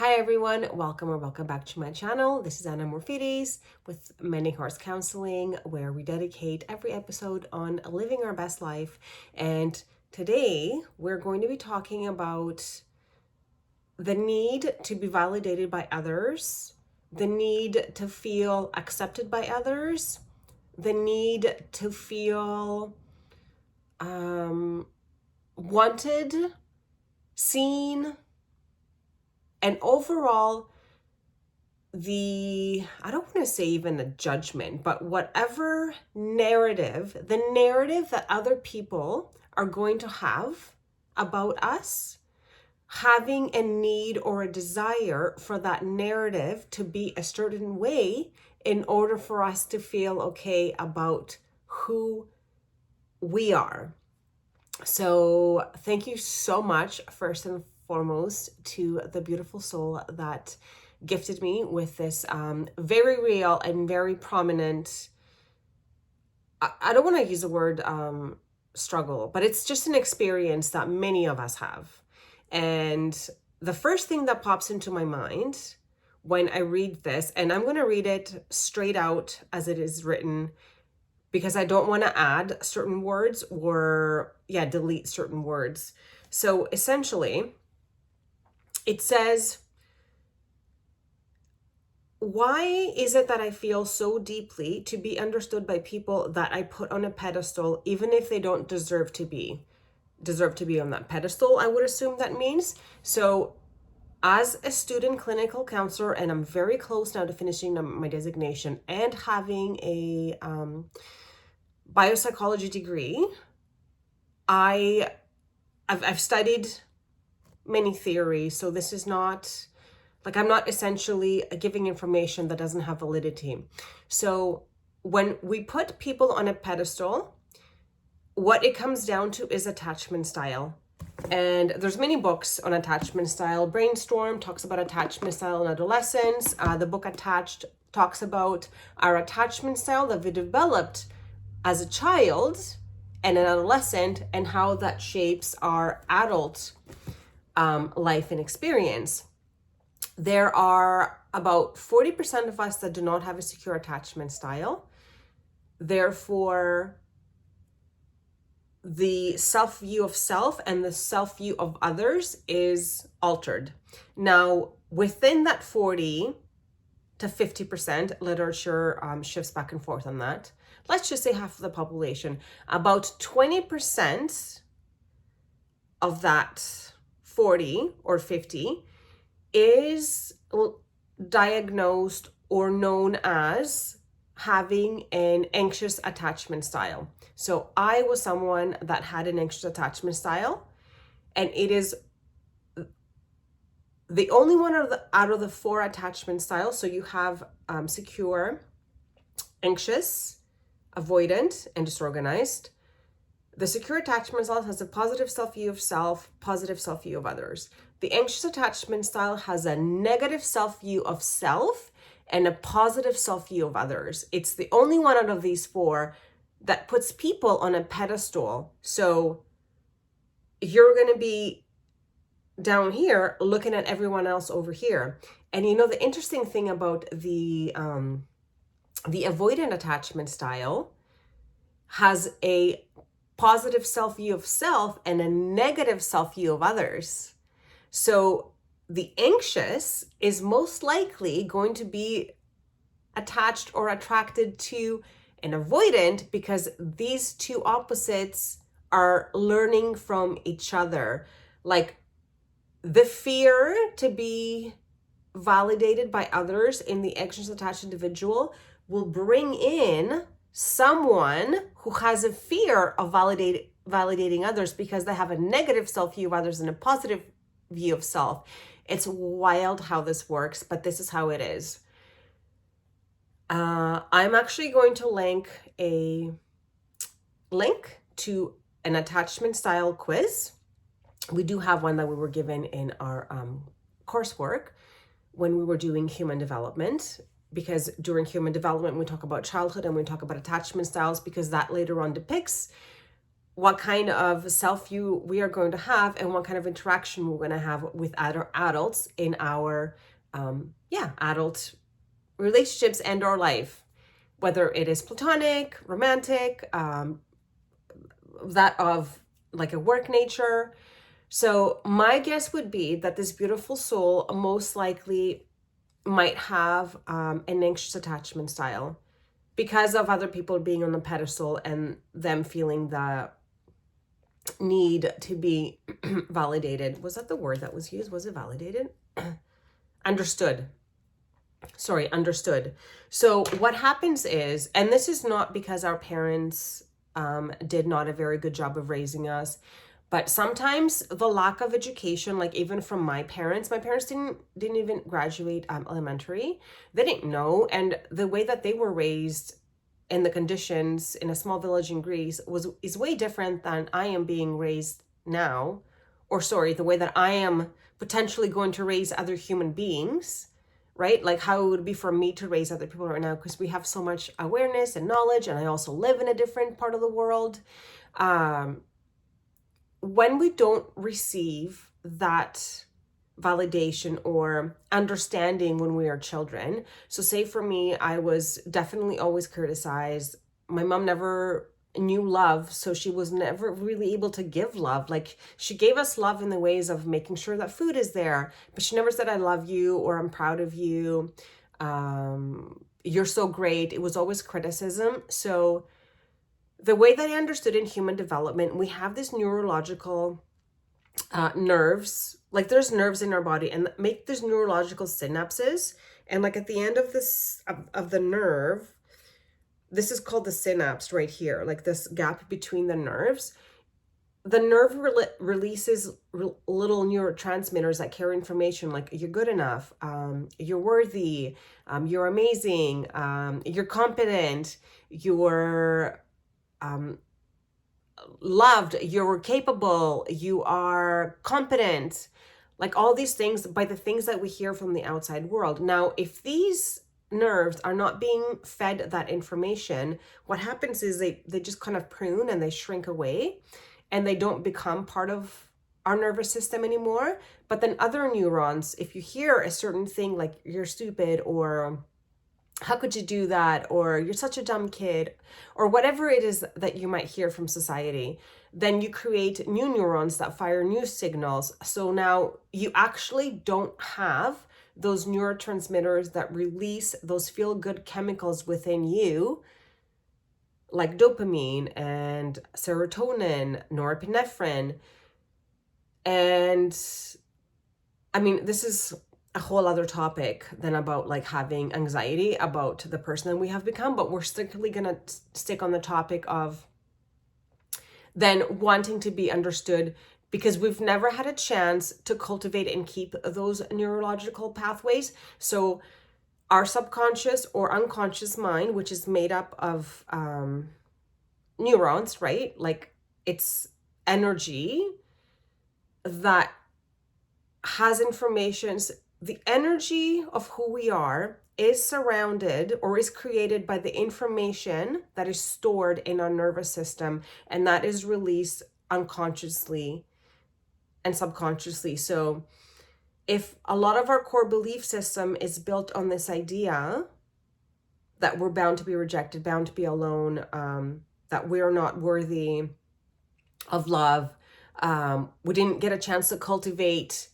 Hi everyone, welcome or welcome back to my channel. This is Anna Morphides with Mending Horse Counseling, where we dedicate every episode on living our best life. And today we're going to be talking about the need to be validated by others, the need to feel accepted by others, the need to feel wanted, seen, and overall I don't want to say even a judgment, but whatever narrative, the narrative that other people are going to have about us, having a need or a desire for that narrative to be a certain way in order for us to feel okay about who we are. So thank you so much, first and foremost, to the beautiful soul that gifted me with this very real and very prominent, I don't want to use the word struggle, but it's just an experience that many of us have. And the first thing that pops into my mind when I read this, and I'm going to read it straight out as it is written, because I don't want to add certain words or delete certain words. So essentially, it says, why is it that I feel so deeply to be understood by people that I put on a pedestal, even if they don't deserve to be on that pedestal? I would assume that means. So as a student clinical counselor, and I'm very close now to finishing my designation and having a biopsychology degree, I've studied many theories, so this is not like, I'm not essentially giving information that doesn't have validity. So when we put people on a pedestal, what it comes down to is attachment style. And there's many books on attachment style. Brainstorm talks about attachment style in adolescence. The book Attached talks about our attachment style that we developed as a child and an adolescent, and how that shapes our adult life and experience. There are about 40% of us that do not have a secure attachment style. Therefore, the self-view of self and the self-view of others is altered. Now, within that 40 to 50%, literature shifts back and forth on that. Let's just say half of the population. About 20% of that 40 or 50 is diagnosed or known as having an anxious attachment style. So I was someone that had an anxious attachment style, and it is the only one out of the four attachment styles. So you have secure, anxious, avoidant, and disorganized. The secure attachment style has a positive self-view of self, positive self-view of others. The anxious attachment style has a negative self-view of self and a positive self-view of others. It's the only one out of these four that puts people on a pedestal. So you're going to be down here looking at everyone else over here. And you know, the interesting thing about the avoidant attachment style has a positive self-view of self and a negative self-view of others. So the anxious is most likely going to be attached or attracted to an avoidant, because these two opposites are learning from each other. Like, the fear to be validated by others in the anxious attached individual will bring in someone who has a fear of validating others, because they have a negative self-view of others and a positive view of self. It's wild how this works, but this is how it is. I'm actually going to link a link to an attachment style quiz. We do have one that we were given in our coursework when we were doing human development, because during human development, we talk about childhood and we talk about attachment styles, because that later on depicts what kind of self-view we are going to have and what kind of interaction we're going to have with other adults in our adult relationships and our life, whether it is platonic, romantic, that of like a work nature. So my guess would be that this beautiful soul most likely might have an anxious attachment style because of other people being on the pedestal and them feeling the need to be validated. Was that the word that was used? Was it validated? Understood. Sorry, understood. So what happens is, and this is not because our parents did not a very good job of raising us, but sometimes the lack of education, like even from my parents didn't even graduate elementary. They didn't know, and the way that they were raised and the conditions in a small village in Greece is way different than I am being raised now, or sorry, the way that I am potentially going to raise other human beings, right? Like how it would be for me to raise other people right now, because we have so much awareness and knowledge, and I also live in a different part of the world. When we don't receive that validation or understanding when we are children. So say for me, I was definitely always criticized. My mom never knew love, so she was never really able to give love. Like she gave us love in the ways of making sure that food is there, but she never said I love you or I'm proud of you. You're so great. It was always criticism. So the way that I understood in human development, we have this neurological nerves, like there's nerves in our body and make these neurological synapses, and like at the end of this of the nerve, this is called the synapse right here, like this gap between the nerves. The nerve releases little neurotransmitters that carry information like you're good enough, you're worthy, you're amazing, you're competent, you're loved, you're capable, you are competent, like all these things by the things that we hear from the outside world. Now, if these nerves are not being fed that information, what happens is they just kind of prune and they shrink away and they don't become part of our nervous system anymore. But then other neurons, if you hear a certain thing like you're stupid or how could you do that? Or you're such a dumb kid, or whatever it is that you might hear from society, then you create new neurons that fire new signals. So now you actually don't have those neurotransmitters that release those feel-good chemicals within you, like dopamine and serotonin, norepinephrine. And I mean, this is a whole other topic than about like having anxiety about the person that we have become, but we're strictly gonna stick on the topic of then wanting to be understood, because we've never had a chance to cultivate and keep those neurological pathways. So our subconscious or unconscious mind, which is made up of neurons, right? Like it's energy that has information. The energy of who we are is surrounded or is created by the information that is stored in our nervous system, and that is released unconsciously and subconsciously. So if a lot of our core belief system is built on this idea that we're bound to be rejected, bound to be alone, that we're not worthy of love, we didn't get a chance to cultivate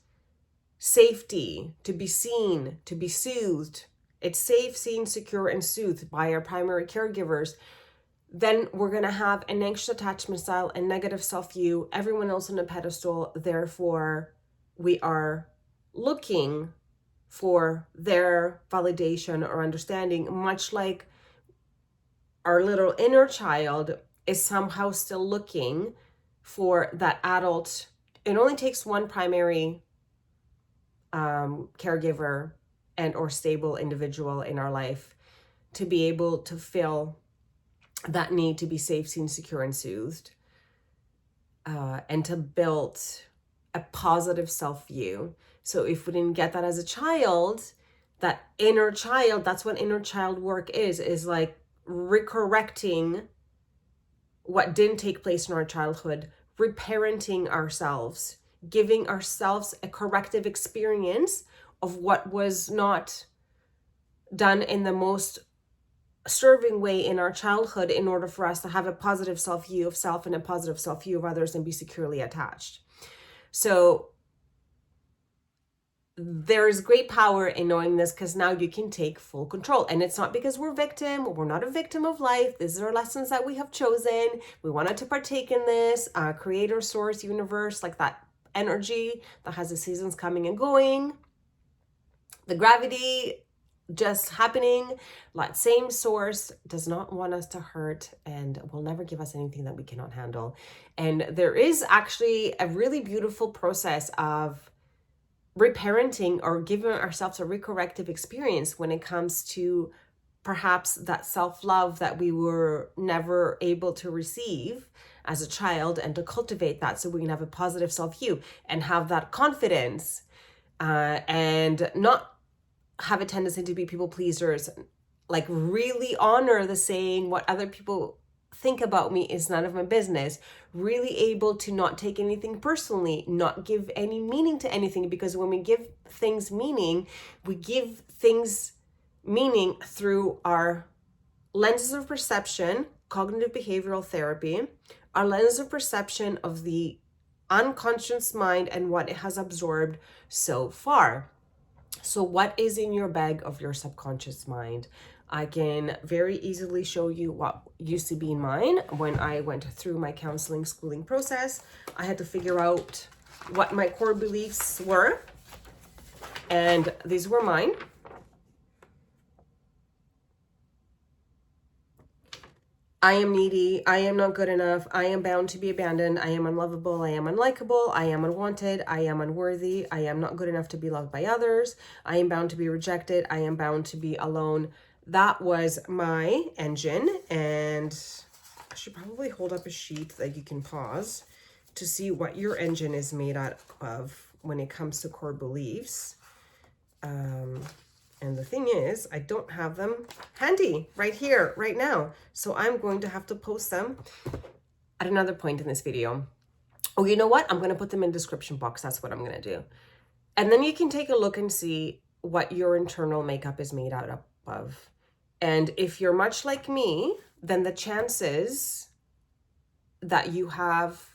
safety, to be seen, to be soothed. It's safe, seen, secure, and soothed by our primary caregivers. Then we're going to have an anxious attachment style and negative self-view, everyone else on a pedestal. Therefore, we are looking for their validation or understanding, much like our little inner child is somehow still looking for that adult. It only takes one primary caregiver and or stable individual in our life to be able to fill that need to be safe, seen, secure, and soothed, and to build a positive self-view. So if we didn't get that as a child, that inner child, that's what inner child work is like recorrecting what didn't take place in our childhood, reparenting ourselves, giving ourselves a corrective experience of what was not done in the most serving way in our childhood in order for us to have a positive self-view of self and a positive self-view of others and be securely attached. So there's great power in knowing this, because now you can take full control. And it's not because we're not a victim of life. These are lessons that we have chosen. We wanted to partake in this creator, source, universe, like that energy that has the seasons coming and going, the gravity just happening. That same source does not want us to hurt and will never give us anything that we cannot handle. And there is actually a really beautiful process of reparenting or giving ourselves a recorrective experience when it comes to perhaps that self-love that we were never able to receive as a child, and to cultivate that so we can have a positive self-view and have that confidence, and not have a tendency to be people pleasers, like really honor the saying, what other people think about me is none of my business, really able to not take anything personally, not give any meaning to anything, because when we give things meaning, we give things meaning through our lenses of perception, cognitive behavioral therapy, our lens of perception of the unconscious mind and what it has absorbed so far. So what is in your bag of your subconscious mind? I can very easily show you what used to be in mine when I went through my counseling schooling process. I had to figure out what my core beliefs were, and these were mine. I am needy, I am not good enough, I am bound to be abandoned, I am unlovable, I am unlikable, I am unwanted, I am unworthy, I am not good enough to be loved by others, I am bound to be rejected, I am bound to be alone. That was my engine, and I should probably hold up a sheet that you can pause to see what your engine is made out of when it comes to core beliefs. And the thing is, I don't have them handy right here, right now. So I'm going to have to post them at another point in this video. Oh, you know what? I'm going to put them in the description box. That's what I'm going to do. And then you can take a look and see what your internal makeup is made out of. And if you're much like me, then the chances that you have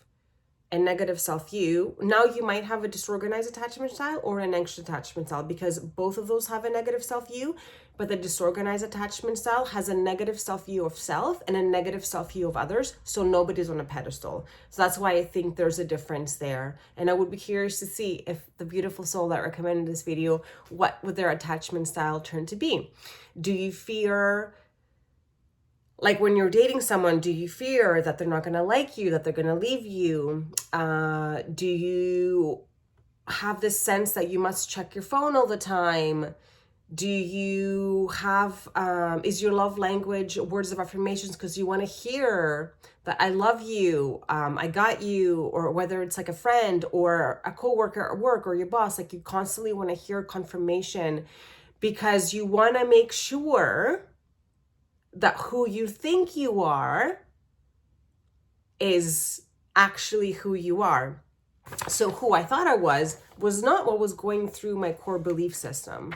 a negative self-view, now you might have a disorganized attachment style or an anxious attachment style, because both of those have a negative self-view, but the disorganized attachment style has a negative self-view of self and a negative self-view of others, so nobody's on a pedestal. So that's why I think there's a difference there. And I would be curious to see if the beautiful soul that recommended this video, what would their attachment style turn to be? Do you fear, like when you're dating someone, do you fear that they're not going to like you, that they're going to leave you? Do you have this sense that you must check your phone all the time? Do you have, is your love language words of affirmations because you want to hear that I love you, I got you, or whether it's like a friend or a coworker at work or your boss, like you constantly want to hear confirmation because you want to make sure that who you think you are is actually who you are. So who I thought I was not what was going through my core belief system.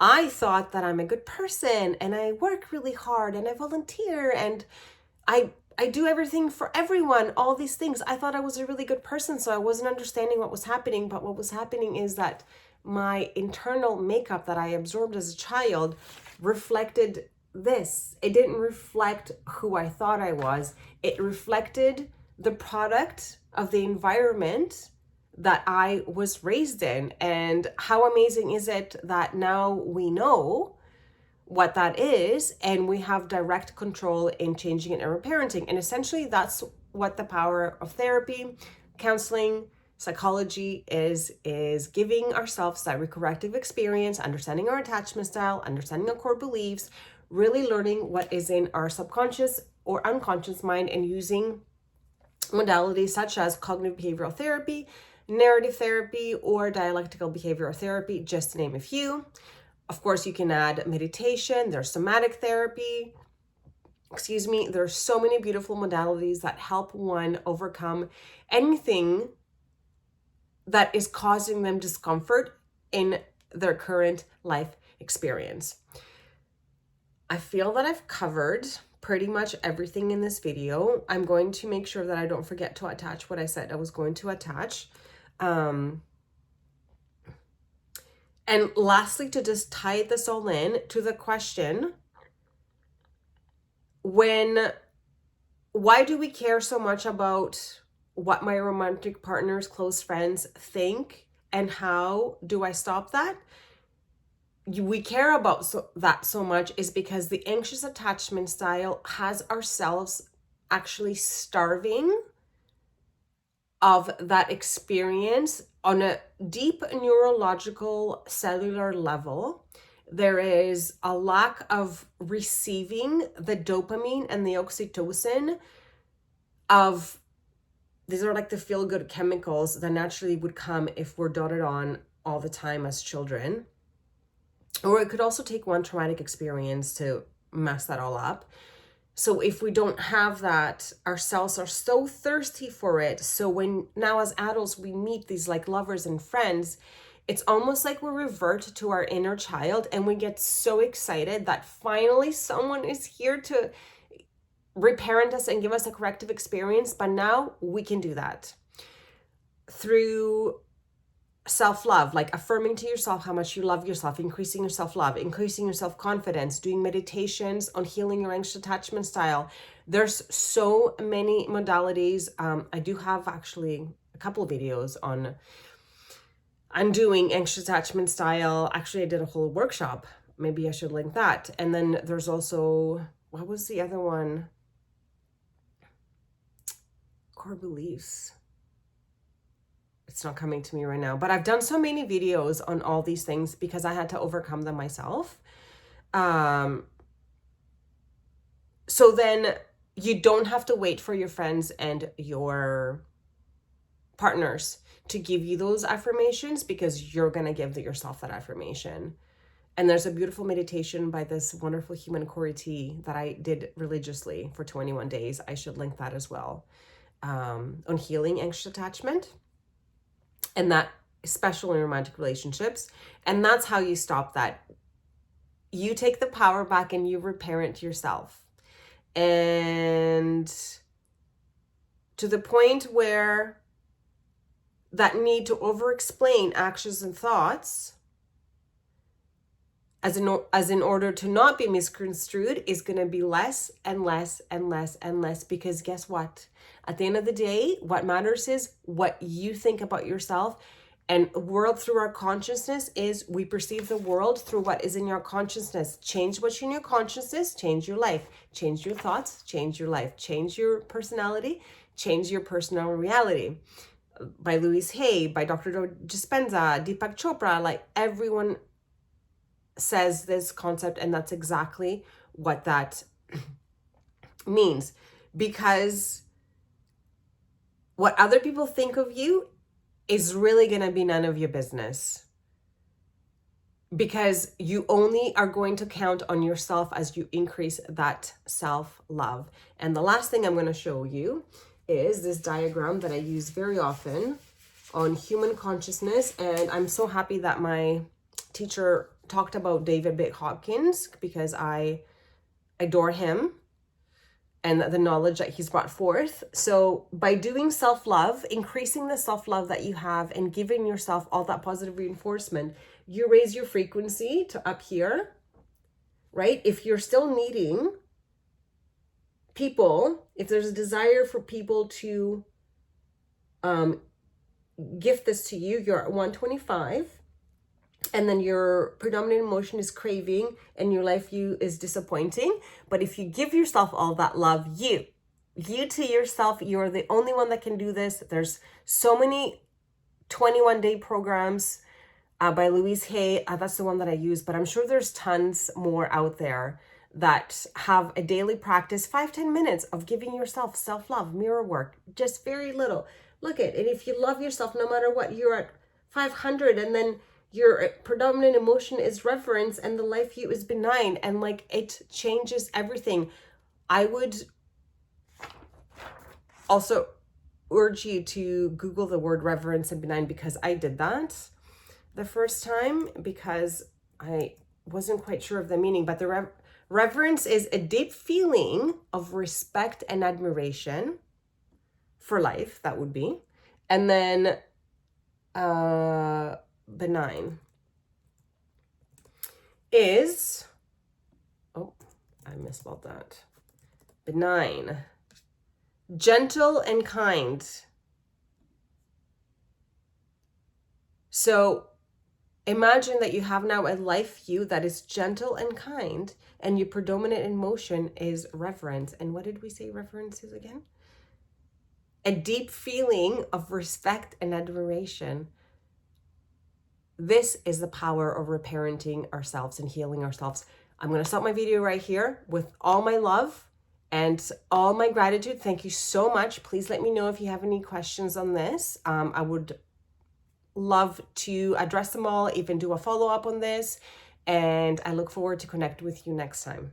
I thought that I'm a good person and I work really hard and I volunteer and I do everything for everyone, all these things. I thought I was a really good person, so I wasn't understanding what was happening. But what was happening is that my internal makeup that I absorbed as a child reflected this. It didn't reflect who I thought I was. It reflected the product of the environment that I was raised in. And how amazing is it that now we know what that is and we have direct control in changing it and reparenting. And essentially that's what the power of therapy, counseling, psychology is giving ourselves that recorrective experience, understanding our attachment style, understanding our core beliefs, really learning what is in our subconscious or unconscious mind, and using modalities such as cognitive behavioral therapy, narrative therapy, or dialectical behavioral therapy, just to name a few. Of course, you can add meditation, there's somatic therapy, There's so many beautiful modalities that help one overcome anything that is causing them discomfort in their current life experience. I feel that I've covered pretty much everything in this video. I'm going to make sure that I don't forget to attach what I said I was going to attach. And lastly, to just tie this all in to the question, why do we care so much about what my romantic partner's close friends think, and how do I stop that? We care about that so much is because the anxious attachment style has ourselves actually starving of that experience on a deep neurological cellular level. There is a lack of receiving the dopamine and the oxytocin of, these are like the feel-good chemicals that naturally would come if we're doted on all the time as children. Or it could also take one traumatic experience to mess that all up. So if we don't have that, our cells are so thirsty for it. So when now as adults, we meet these like lovers and friends, it's almost like we revert to our inner child and we get so excited that finally someone is here to reparent us and give us a corrective experience. But now we can do that through self-love, like affirming to yourself how much you love yourself, increasing your self-love, increasing your self-confidence, doing meditations on healing your anxious attachment style. There's so many modalities. I do have actually a couple of videos on undoing anxious attachment style. Actually, I did a whole workshop. Maybe I should link that. And then there's also, what was the other one? Core beliefs. It's not coming to me right now, but I've done so many videos on all these things because I had to overcome them myself. So then you don't have to wait for your friends and your partners to give you those affirmations, because you're going to give yourself that affirmation. And there's a beautiful meditation by this wonderful human Corey T that I did religiously for 21 days. I should link that as well, on healing anxious attachment. And that, especially in romantic relationships. And that's how you stop that. You take the power back and you reparent yourself. And to the point where that need to over-explain actions and thoughts as in order to not be misconstrued is going to be less and less and less and less. Because guess what? At the end of the day, what matters is what you think about yourself. And world through our consciousness is we perceive the world through what is in your consciousness. Change what's in your consciousness, change your life. Change your thoughts, change your life. Change your personality, change your personal reality. By Louise Hay, by Dr. Joe Dispenza, Deepak Chopra, like everyone says this concept, and that's exactly what that means. Because what other people think of you is really going to be none of your business, because you only are going to count on yourself as you increase that self-love. And the last thing I'm going to show you is this diagram that I use very often on human consciousness. And I'm so happy that my teacher talked about David Bick Hopkins, because I adore him and the knowledge that he's brought forth. So by doing self-love, increasing the self-love that you have and giving yourself all that positive reinforcement, you raise your frequency to up here, right? If you're still needing people, if there's a desire for people to gift this to you, you're at 125. And then your predominant emotion is craving, and your life view is disappointing. But if you give yourself all that love, you to yourself, you're the only one that can do this. There's so many 21-day programs by Louise Hay. That's the one that I use, but I'm sure there's tons more out there that have a daily practice, 5-10 minutes of giving yourself self-love, mirror work, just very little. Look at it. And if you love yourself, no matter what, you're at 500, and then your predominant emotion is reverence, and the life view is benign, and like it changes everything. I would also urge you to Google the word reverence and benign, because I did that the first time because I wasn't quite sure of the meaning. But the reverence is a deep feeling of respect and admiration for life, that would be. And then benign is, oh, I misspelled that. Benign, gentle and kind. So imagine that you have now a life view that is gentle and kind, and your predominant emotion is reverence. And what did we say reverence is again? A deep feeling of respect and admiration. This is the power of reparenting ourselves and healing ourselves. I'm going to stop my video right here with all my love and all my gratitude. Thank you so much. Please let me know if you have any questions on this. I would love to address them all, even do a follow-up on this. And I look forward to connect with you next time.